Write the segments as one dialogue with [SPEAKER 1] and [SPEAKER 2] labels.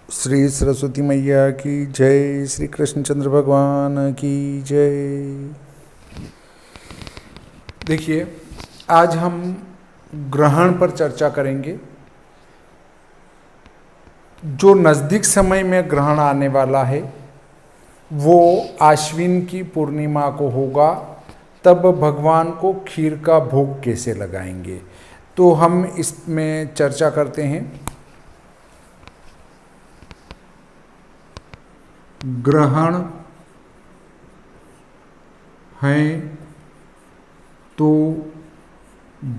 [SPEAKER 1] श्री सरस्वती मैया की जय, श्री कृष्णचंद्र भगवान की जय। देखिए, आज हम ग्रहण पर चर्चा करेंगे। जो नज़दीक समय में ग्रहण आने वाला है वो आश्विन की पूर्णिमा को होगा। तब भगवान को खीर का भोग कैसे लगाएंगे, तो हम इसमें चर्चा करते हैं। ग्रहण है तो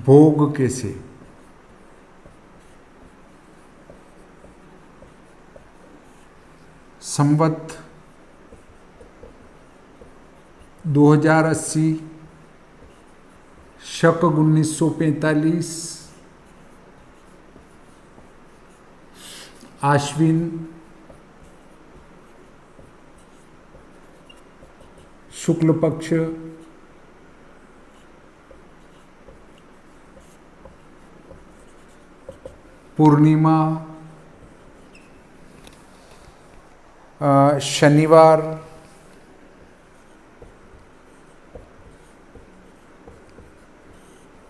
[SPEAKER 1] भोग कैसे। संवत 2080 शक 1945 आश्विन शुक्ल पक्ष पूर्णिमा शनिवार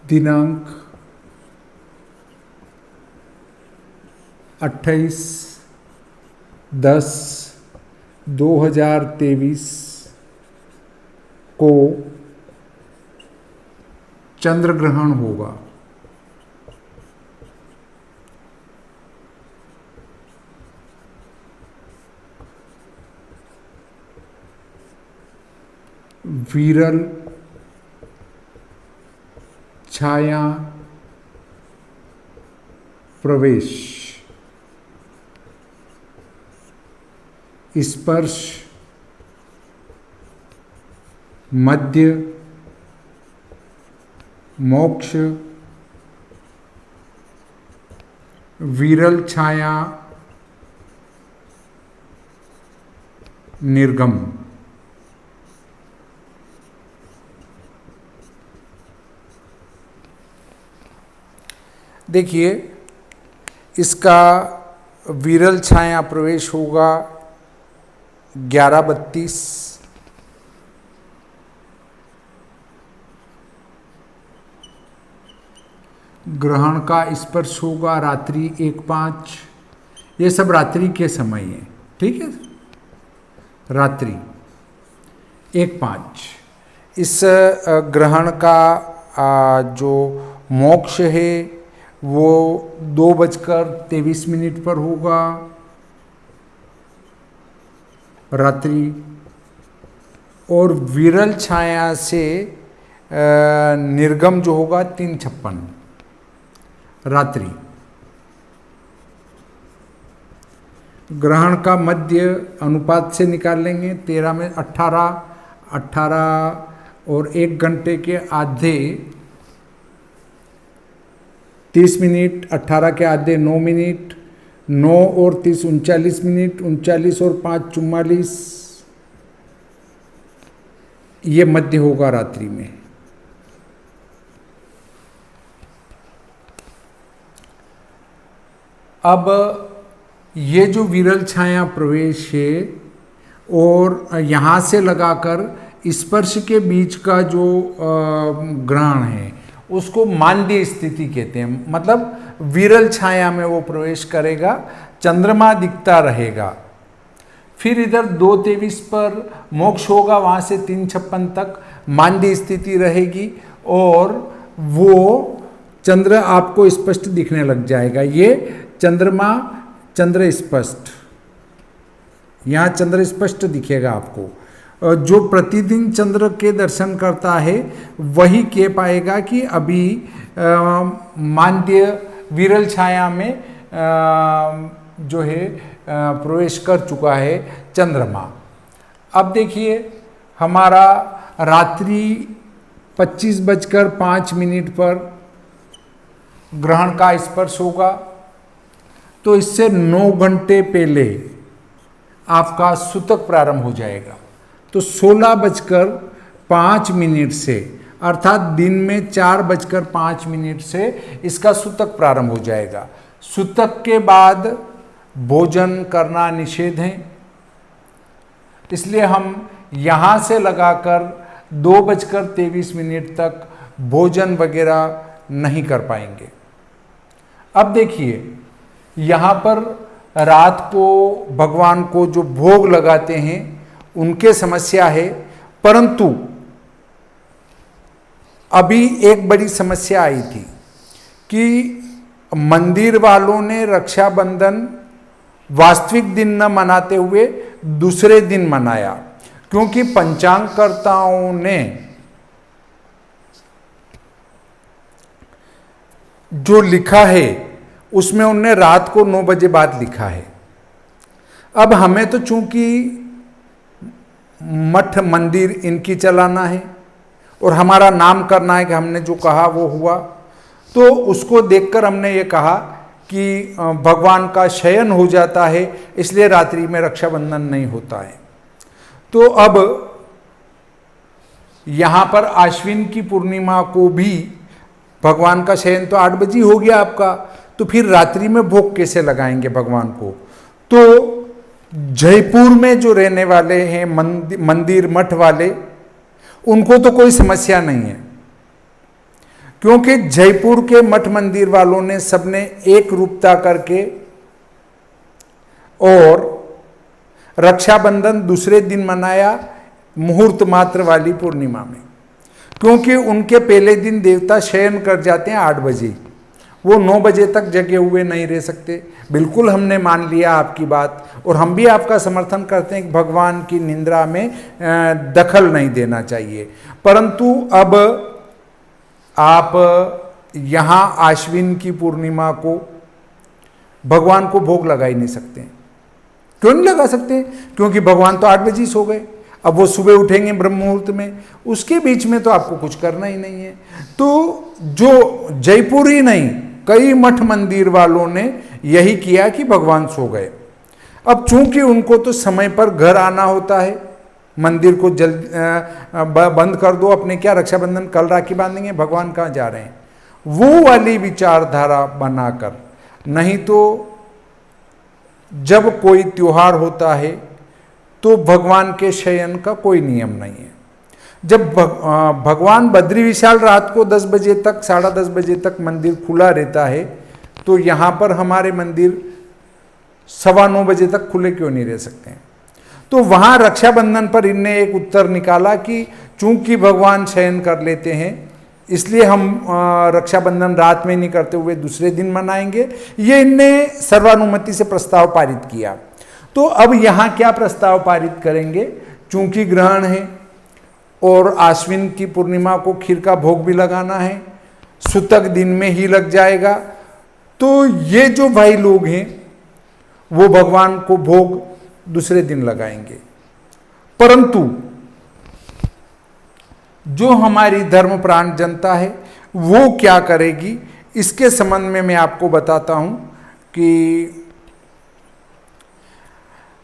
[SPEAKER 1] दिनांक 28/10/2023 को चंद्र ग्रहण होगा। विरल छाया प्रवेश स्पर्श मध्य मोक्ष विरल छाया निर्गम। देखिए, इसका विरल छाया प्रवेश होगा 11:32। ग्रहण का स्पर्श होगा रात्रि 1:05। ये सब रात्रि के समय है, ठीक है। रात्रि 1:05 इस ग्रहण का जो मोक्ष है वो 2:23 पर होगा रात्रि। और विरल छाया से निर्गम जो होगा 3:56 रात्रि। ग्रहण का मध्य अनुपात से निकाल लेंगे। 13 में 18 और 1 घंटे के आधे 30 मिनट, 18 के आधे 9 मिनट, 9 और 30 39 मिनट, 39 और 5 44। ये मध्य होगा रात्रि में। अब ये जो विरल छाया प्रवेश है और यहाँ से लगाकर स्पर्श के बीच का जो ग्रहण है उसको मांद्य स्थिति कहते हैं। मतलब विरल छाया में वो प्रवेश करेगा, चंद्रमा दिखता रहेगा। फिर इधर 2:23 पर मोक्ष होगा, वहाँ से 3:56 तक मांद्य स्थिति रहेगी और वो चंद्र आपको स्पष्ट दिखने लग जाएगा। ये चंद्रमा चंद्र स्पष्ट, यहाँ चंद्र स्पष्ट दिखेगा आपको। जो प्रतिदिन चंद्र के दर्शन करता है वही कह पाएगा कि अभी मांद्य विरल छाया में जो है प्रवेश कर चुका है चंद्रमा। अब देखिए, हमारा रात्रि 25:05 पर ग्रहण का स्पर्श होगा, तो इससे 9 घंटे पहले आपका सूतक प्रारंभ हो जाएगा। तो 16:05 से, अर्थात दिन में 4:05 से इसका सूतक प्रारंभ हो जाएगा। सूतक के बाद भोजन करना निषेध है। इसलिए हम यहाँ से लगाकर 2:23 तक भोजन वगैरह नहीं कर पाएंगे। अब देखिए, यहाँ पर रात को भगवान को जो भोग लगाते हैं उनके समस्या है, परंतु अभी एक बड़ी समस्या आई थी कि मंदिर वालों ने रक्षाबंधन वास्तविक दिन न मनाते हुए दूसरे दिन मनाया, क्योंकि पंचांगकर्ताओं ने जो लिखा है उसमें उनने रात को 9 बजे बाद लिखा है। अब हमें तो चूंकि मठ मंदिर इनकी चलाना है और हमारा नाम करना है कि हमने जो कहा वो हुआ, तो उसको देखकर हमने ये कहा कि भगवान का शयन हो जाता है, इसलिए रात्रि में रक्षाबंधन नहीं होता है। तो अब यहाँ पर आश्विन की पूर्णिमा को भी भगवान का शयन तो 8 बजे हो गया आपका, तो फिर रात्रि में भोग कैसे लगाएंगे भगवान को? तो जयपुर में जो रहने वाले हैं मंदिर मठ वाले, उनको तो कोई समस्या नहीं है, क्योंकि जयपुर के मठ मंदिर वालों ने सबने एक रूपता करके और रक्षाबंधन दूसरे दिन मनाया, मुहूर्त मात्र वाली पूर्णिमा में, क्योंकि उनके पहले दिन देवता शयन कर जाते हैं 8 बजे, वो 9 बजे तक जगे हुए नहीं रह सकते। बिल्कुल हमने मान लिया आपकी बात, और हम भी आपका समर्थन करते हैं कि भगवान की निंदा में दखल नहीं देना चाहिए, परंतु अब आप यहाँ आश्विन की पूर्णिमा को भगवान को भोग लगा ही नहीं सकते। क्यों नहीं लगा सकते? क्योंकि भगवान तो 8 बजे सो गए, अब वो सुबह उठेंगे ब्रह्म मुहूर्त में, उसके बीच में तो आपको कुछ करना ही नहीं है। तो जो जयपुर ही नहीं, कई मठ मंदिर वालों ने यही किया कि भगवान सो गए। अब चूंकि उनको तो समय पर घर आना होता है, मंदिर को जल्द बंद कर दो, अपने क्या रक्षाबंधन कल राखी बांधेंगे, भगवान कहाँ जा रहे हैं, वो वाली विचारधारा बनाकर। नहीं तो जब कोई त्योहार होता है तो भगवान के शयन का कोई नियम नहीं है। जब भगवान बद्री विशाल रात को 10 बजे तक 10:30 बजे तक मंदिर खुला रहता है, तो यहाँ पर हमारे मंदिर 9:15 बजे तक खुले क्यों नहीं रह सकते हैं? तो वहाँ रक्षाबंधन पर इनने एक उत्तर निकाला कि चूंकि भगवान शयन कर लेते हैं, इसलिए हम रक्षाबंधन रात में नहीं करते हुए दूसरे दिन मनाएंगे। ये इनने सर्वानुमति से प्रस्ताव पारित किया। तो अब यहाँ क्या प्रस्ताव पारित करेंगे? चूंकि ग्रहण है और आश्विन की पूर्णिमा को खीर का भोग भी लगाना है, सुतक दिन में ही लग जाएगा, तो ये जो भाई लोग हैं वो भगवान को भोग दूसरे दिन लगाएंगे। परंतु जो हमारी धर्मप्राण जनता है वो क्या करेगी, इसके संबंध में मैं आपको बताता हूं कि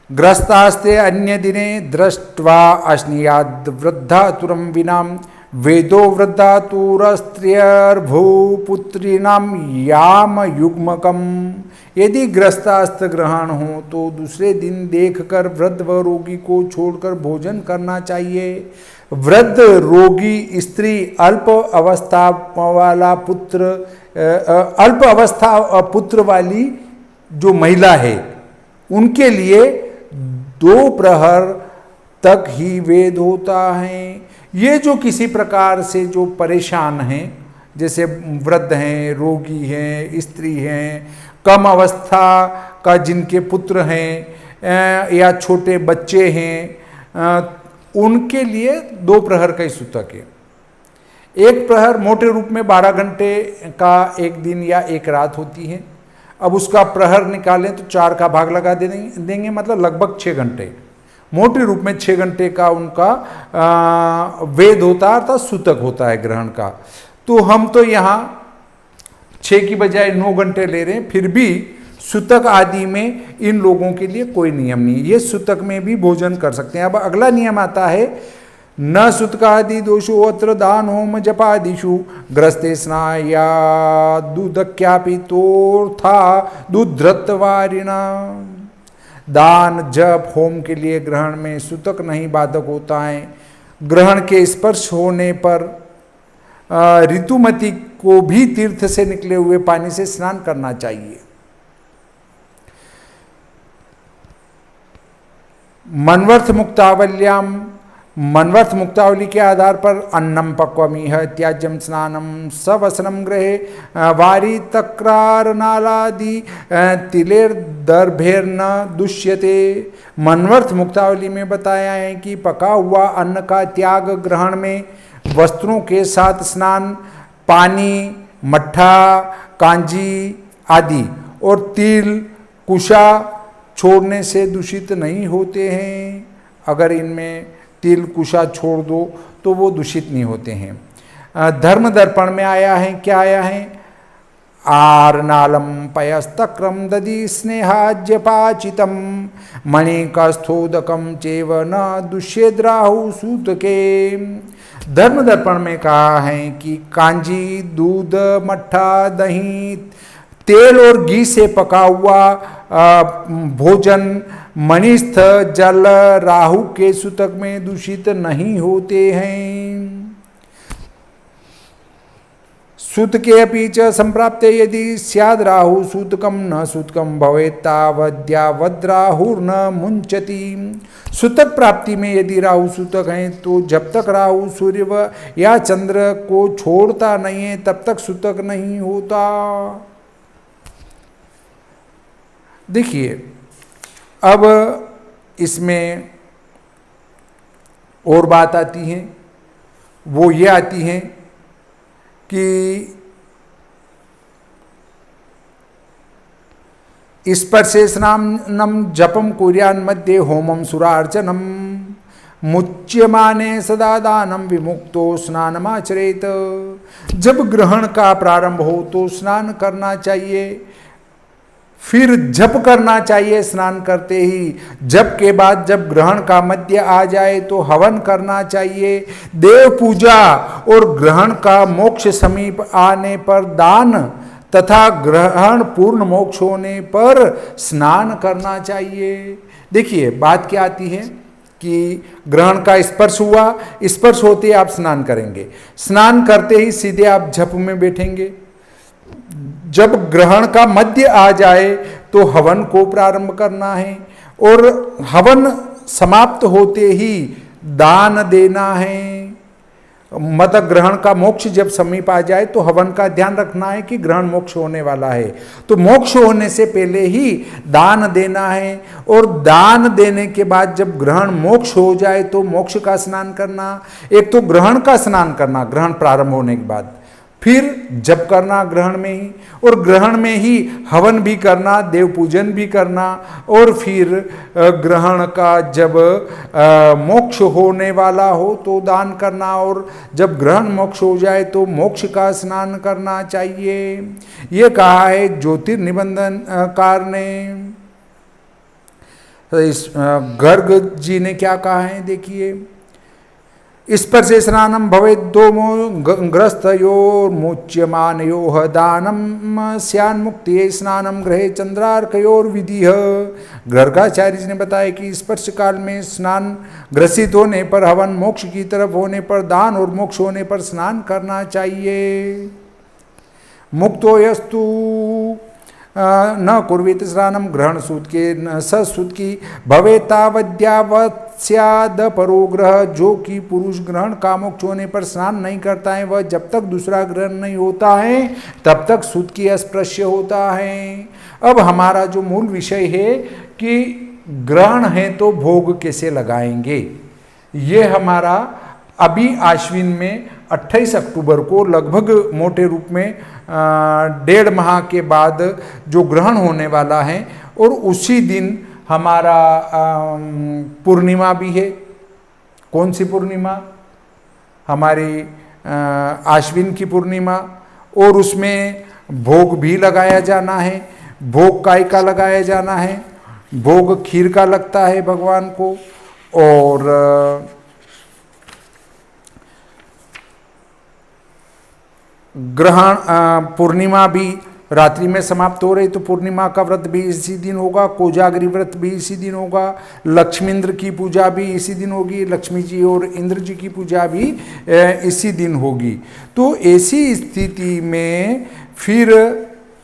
[SPEAKER 1] ग्रस्तास्ते अन्य दिने दृष्ट्वा अश्नियाद वृद्धातुरम विनाम वेदो वृद्धातुरस्त्रियर्भूपुत्रीणाम याम युग्मकम। यदि ग्रस्तास्त्र ग्रहण हो तो दूसरे दिन देखकर वृद्ध व रोगी को छोड़कर भोजन करना चाहिए। वृद्ध रोगी स्त्री अल्प अवस्था पुत्र वाली जो महिला है, उनके लिए 2 प्रहर तक ही वेद होता है। ये जो किसी प्रकार से जो परेशान हैं, जैसे वृद्ध हैं, रोगी हैं, स्त्री हैं, कम अवस्था का जिनके पुत्र हैं या छोटे बच्चे हैं, उनके लिए 2 प्रहर का ही सूतक है। एक प्रहर मोटे रूप में 12 घंटे का एक दिन या एक रात होती है। अब उसका प्रहर निकालें तो 4 का भाग लगा देंगे, मतलब लगभग 6 घंटे। मोटे रूप में 6 घंटे का उनका वेद होता है, अर्थात सूतक होता है ग्रहण का। तो हम तो यहाँ 6 की बजाय 9 घंटे ले रहे हैं, फिर भी सूतक आदि में इन लोगों के लिए कोई नियम नहीं है, ये सूतक में भी भोजन कर सकते हैं। अब अगला नियम आता है न सुतकादि दोषो अत्र दान होम जपादिषु ग्रस्ते स्नाया दूधक्यापि तोर्था दूधृतवारिणा। दान जप होम के लिए ग्रहण में सुतक नहीं बाधक होता है। ग्रहण के स्पर्श होने पर ऋतुमती को भी तीर्थ से निकले हुए पानी से स्नान करना चाहिए। मनवर्थ मुक्तावल्याम, मनवर्थ मुक्तावली के आधार पर अन्नम पक्वमिह त्याज्यम स्नानम सवसनम गृहे वारी तक्रार नालादि तिलेर दर्भेर न दुष्यते। मनवर्थ मुक्तावली में बताया है कि पका हुआ अन्न का त्याग ग्रहण में वस्त्रों के साथ स्नान, पानी, मट्ठा, कांजी आदि और तिल कुशा छोड़ने से दूषित नहीं होते हैं। अगर इनमें तिल कुशा छोड़ दो तो वो दूषित नहीं होते हैं। धर्म दर्पण में आया है, क्या आया है? आरनालम पयस्तक्रम दधि स्नेहाज्यपाचितम मणिकस्थोदकम चेव न दुष्येद्राहु सूतके। धर्म दर्पण में कहा है कि कांजी, दूध, मट्ठा, दही, तेल और घी से पका हुआ भोजन मणिस्थ जल राहु के सूतक में दूषित नहीं होते हैं। सूत के अपि च संप्राप्ते यदि स्याद राहु सूतकम न सूतकम भवेत् तावद्यावद्राहुर्न मुंचति। सूतक प्राप्ति में यदि राहु सूतक हैं तो जब तक राहु सूर्य या चंद्र को छोड़ता नहीं है तब तक सूतक नहीं होता। देखिए, अब इसमें और बात आती है, वो ये आती है कि स्पर्शे स्नानम जपम कुर्यान् मध्ये होमम सुरार्चनम मुच्यमाने सदा दानम विमुक्तो स्नानमाचरेत। जब ग्रहण का प्रारंभ हो तो स्नान करना चाहिए, फिर जप करना चाहिए स्नान करते ही। जप के बाद जब ग्रहण का मध्य आ जाए तो हवन करना चाहिए। देव पूजा और ग्रहण का मोक्ष समीप आने पर दान तथा ग्रहण पूर्ण मोक्ष होने पर स्नान करना चाहिए। देखिए, बात क्या आती है कि ग्रहण का स्पर्श हुआ, स्पर्श होते ही आप स्नान करेंगे, स्नान करते ही सीधे आप जप में बैठेंगे। जब ग्रहण का मध्य आ जाए तो हवन को प्रारंभ करना है और हवन समाप्त होते ही दान देना है। मतलब ग्रहण का मोक्ष जब समीप आ जाए तो हवन का ध्यान रखना है कि ग्रहण मोक्ष होने वाला है, तो मोक्ष होने से पहले ही दान देना है। और दान देने के बाद जब ग्रहण मोक्ष हो जाए तो मोक्ष का स्नान करना। एक तो ग्रहण का स्नान करना ग्रहण प्रारंभ होने के बाद, फिर जप करना ग्रहण में ही, और ग्रहण में ही हवन भी करना, देव पूजन भी करना, और फिर ग्रहण का जब मोक्ष होने वाला हो तो दान करना, और जब ग्रहण मोक्ष हो जाए तो मोक्ष का स्नान करना चाहिए। ये कहा है ज्योतिर्निबंधनकार ने। इस गर्ग जी ने क्या कहा है, देखिए, स्पर्शे स्नानम भवेत् दोमो ग्रस्तयोर्मुच्यमानयोः दानम स्यान्मुक्तिये स्नानम गृहे चंद्रार्कयोर्विधिः। गर्गाचार्य जी ने बताया कि स्पर्श काल में स्नान, ग्रसित होने पर हवन, मोक्ष की तरफ होने पर दान और मोक्ष होने पर स्नान करना चाहिए। मुक्तो यस्तु न कुर्वीत स्नानम ग्रहण सूत के ससूत की भवेतावद्यावत्स्याद परोग्रह। जो कि पुरुष ग्रहण का मोक्ष होने पर स्नान नहीं करता है वह जब तक दूसरा ग्रहण नहीं होता है तब तक सूत की अस्पृश्य होता है। अब हमारा जो मूल विषय है कि ग्रहण है तो भोग कैसे लगाएंगे, ये हमारा अभी आश्विन में 28 अक्टूबर को लगभग मोटे रूप में 1.5 माह के बाद जो ग्रहण होने वाला है, और उसी दिन हमारा पूर्णिमा भी है। कौन सी पूर्णिमा? हमारी आश्विन की पूर्णिमा, और उसमें भोग भी लगाया जाना है। भोग काय का लगाया जाना है? भोग खीर का लगता है भगवान को, और ग्रहण पूर्णिमा भी रात्रि में समाप्त हो रही, तो पूर्णिमा का व्रत भी इसी दिन होगा, कोजागरी व्रत भी इसी दिन होगा, लक्ष्मींद्र की पूजा भी इसी दिन होगी, लक्ष्मी जी और इंद्र जी की पूजा भी इसी दिन होगी। तो ऐसी स्थिति में फिर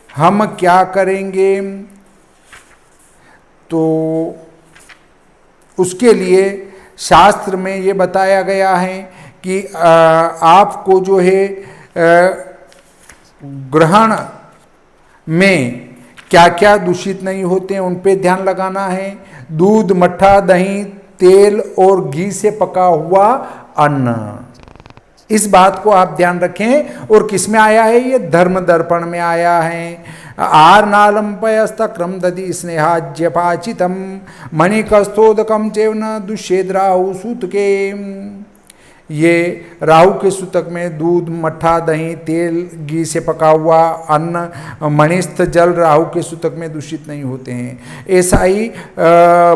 [SPEAKER 1] हम क्या करेंगे? तो उसके लिए शास्त्र में ये बताया गया है कि आपको जो है ग्रहण में क्या क्या दूषित नहीं होते हैं उन पे ध्यान लगाना है। दूध, मट्ठा, दही, तेल और घी से पका हुआ अन्न, इस बात को आप ध्यान रखें। और किस में आया है? ये धर्म दर्पण में आया है। आर्नालम पयस्तक्रम दधि स्नेहाज्यपाचितम मणिकस्थोदकम चेवना दुष्येद राहु सूत के। ये राहु के सूतक में दूध, मट्ठा, दही, तेल, घी से पका हुआ अन्न, मणिस्थ जल राहु के सूतक में दूषित नहीं होते हैं। ऐसा ही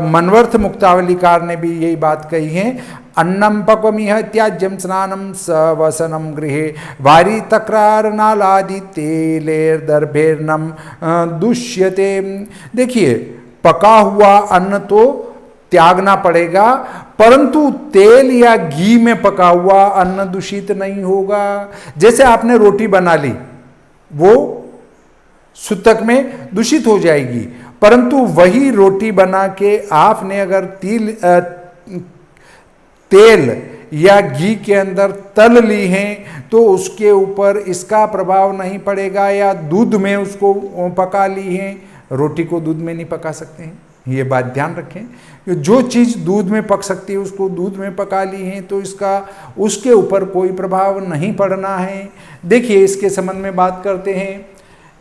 [SPEAKER 1] मनवर्थ मुक्तावलीकार ने भी यही बात कही है। अन्नम पक्वमिह त्याज्यम स्नानम सवसनम गृहे वारी तक्रार नालादि तेलेर दर्भेर्नम दुष्यते। देखिए, पका हुआ अन्न तो त्यागना पड़ेगा, परंतु तेल या घी में पका हुआ अन्न दूषित नहीं होगा। जैसे आपने रोटी बना ली, वो सूतक में दूषित हो जाएगी, परंतु वही रोटी बना के आपने अगर तेल या घी के अंदर तल ली हैं तो उसके ऊपर इसका प्रभाव नहीं पड़ेगा। या दूध में उसको पका ली हैं, रोटी को दूध में नहीं पका सकते हैं, ये बात ध्यान रखें। जो चीज़ दूध में पक सकती है उसको दूध में पका ली हैं तो इसका उसके ऊपर कोई प्रभाव नहीं पड़ना है। देखिए, इसके संबंध में बात करते हैं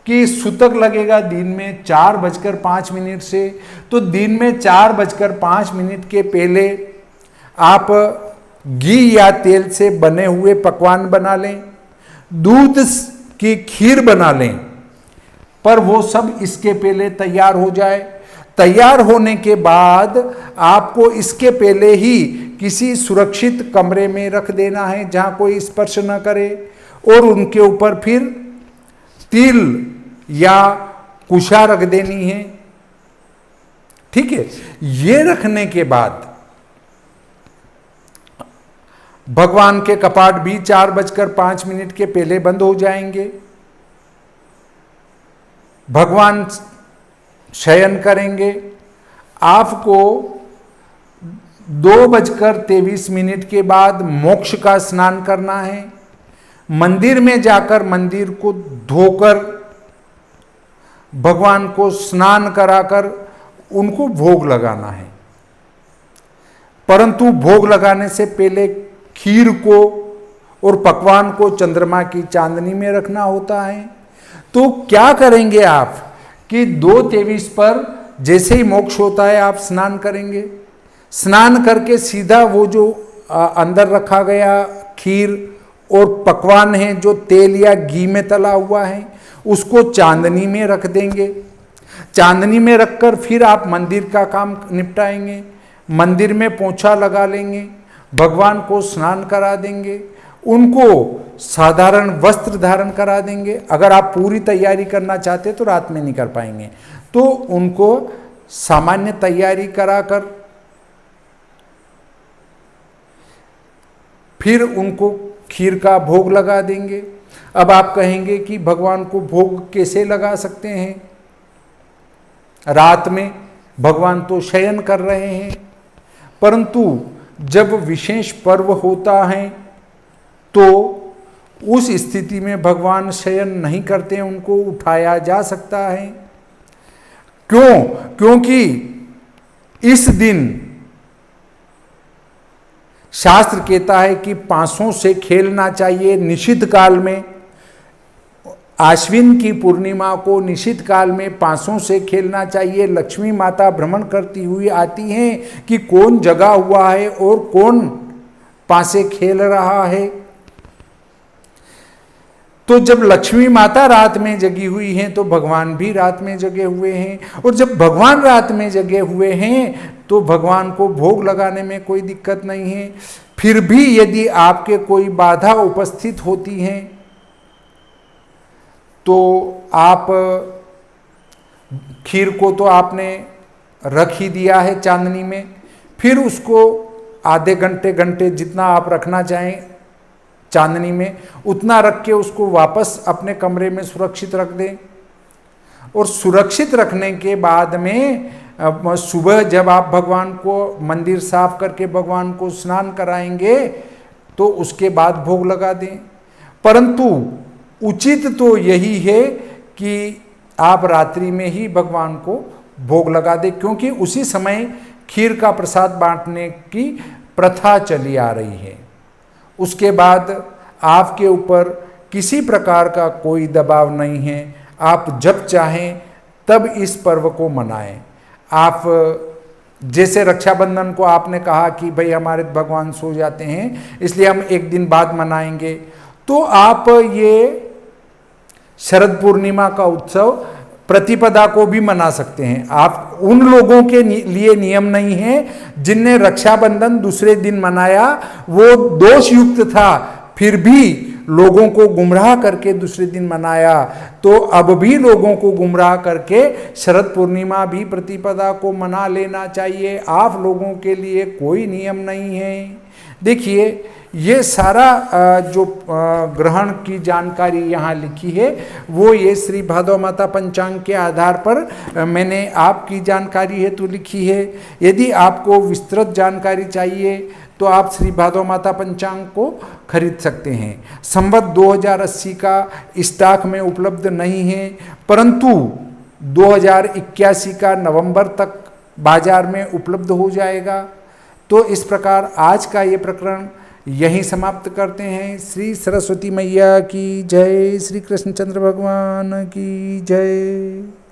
[SPEAKER 1] कि सूतक लगेगा दिन में 4:05 से, तो दिन में 4:05 के पहले आप घी या तेल से बने हुए पकवान बना लें, दूध की खीर बना लें, पर वो सब इसके पहले तैयार हो जाए। तैयार होने के बाद आपको इसके पहले ही किसी सुरक्षित कमरे में रख देना है जहां कोई स्पर्श न करे, और उनके ऊपर फिर तिल या कुशा रख देनी है। ठीक है, ये रखने के बाद भगवान के कपाट भी 4:05 के पहले बंद हो जाएंगे। भगवान शयन करेंगे। आपको 2:23 के बाद मोक्ष का स्नान करना है। मंदिर में जाकर मंदिर को धोकर भगवान को स्नान कराकर उनको भोग लगाना है, परंतु भोग लगाने से पहले खीर को और पकवान को चंद्रमा की चांदनी में रखना होता है। तो क्या करेंगे आप कि 2:23 पर जैसे ही मोक्ष होता है आप स्नान करेंगे। स्नान करके सीधा वो जो अंदर रखा गया खीर और पकवान है जो तेल या घी में तला हुआ है उसको चांदनी में रख देंगे। चांदनी में रखकर फिर आप मंदिर का काम निपटाएंगे। मंदिर में पोंछा लगा लेंगे, भगवान को स्नान करा देंगे, उनको साधारण वस्त्र धारण करा देंगे। अगर आप पूरी तैयारी करना चाहते तो रात में नहीं कर पाएंगे, तो उनको सामान्य तैयारी कराकर फिर उनको खीर का भोग लगा देंगे। अब आप कहेंगे कि भगवान को भोग कैसे लगा सकते हैं? रात में भगवान तो शयन कर रहे हैं, परंतु जब विशेष पर्व होता है तो उस स्थिति में भगवान शयन नहीं करते, उनको उठाया जा सकता है। क्यों? क्योंकि इस दिन शास्त्र कहता है कि पांसों से खेलना चाहिए निषिद्ध काल में। आश्विन की पूर्णिमा को निषिद्ध काल में पांसों से खेलना चाहिए। लक्ष्मी माता भ्रमण करती हुई आती हैं कि कौन जगा हुआ है और कौन पासे खेल रहा है। तो जब लक्ष्मी माता रात में जगी हुई हैं तो भगवान भी रात में जगे हुए हैं, और जब भगवान रात में जगे हुए हैं तो भगवान को भोग लगाने में कोई दिक्कत नहीं है। फिर भी यदि आपके कोई बाधा उपस्थित होती है तो आप खीर को तो आपने रख ही दिया है चांदनी में, फिर उसको आधे घंटे जितना आप रखना चाहें चांदनी में उतना रख के उसको वापस अपने कमरे में सुरक्षित रख दें। और सुरक्षित रखने के बाद में सुबह जब आप भगवान को मंदिर साफ करके भगवान को स्नान कराएंगे तो उसके बाद भोग लगा दें। परंतु उचित तो यही है कि आप रात्रि में ही भगवान को भोग लगा दें, क्योंकि उसी समय खीर का प्रसाद बांटने की प्रथा चली आ रही है। उसके बाद आपके ऊपर किसी प्रकार का कोई दबाव नहीं है, आप जब चाहें तब इस पर्व को मनाएं। आप जैसे रक्षाबंधन को आपने कहा कि भाई हमारे भगवान सो जाते हैं इसलिए हम एक दिन बाद मनाएंगे, तो आप ये शरद पूर्णिमा का उत्सव प्रतिपदा को भी मना सकते हैं। आप उन लोगों के लिए नियम नहीं है जिनने रक्षाबंधन दूसरे दिन मनाया, वो दोष युक्त था फिर भी लोगों को गुमराह करके दूसरे दिन मनाया, तो अब भी लोगों को गुमराह करके शरद पूर्णिमा भी प्रतिपदा को मना लेना चाहिए। आप लोगों के लिए कोई नियम नहीं है। देखिए ये सारा जो ग्रहण की जानकारी यहाँ लिखी है वो ये श्री भादव माता पंचांग के आधार पर मैंने आपकी जानकारी हेतु लिखी है। यदि आपको विस्तृत जानकारी चाहिए तो आप श्री भादव माता पंचांग को खरीद सकते हैं। संवत 2080 का स्टॉक में उपलब्ध नहीं है, परंतु 2081 का नवंबर तक बाजार में उपलब्ध हो जाएगा। तो इस प्रकार आज का ये प्रकरण यहीं समाप्त करते हैं। श्री सरस्वती मैया की जय, श्री कृष्णचंद्र भगवान की जय।